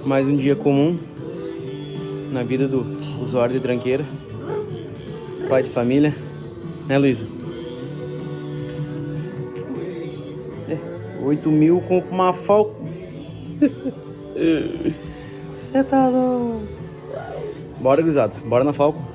Mais um dia comum na vida do usuário de tranqueira, pai de família, né, Luísa? 8.000 com uma falca. Você tá louco. Bora, gurizada, bora na falco.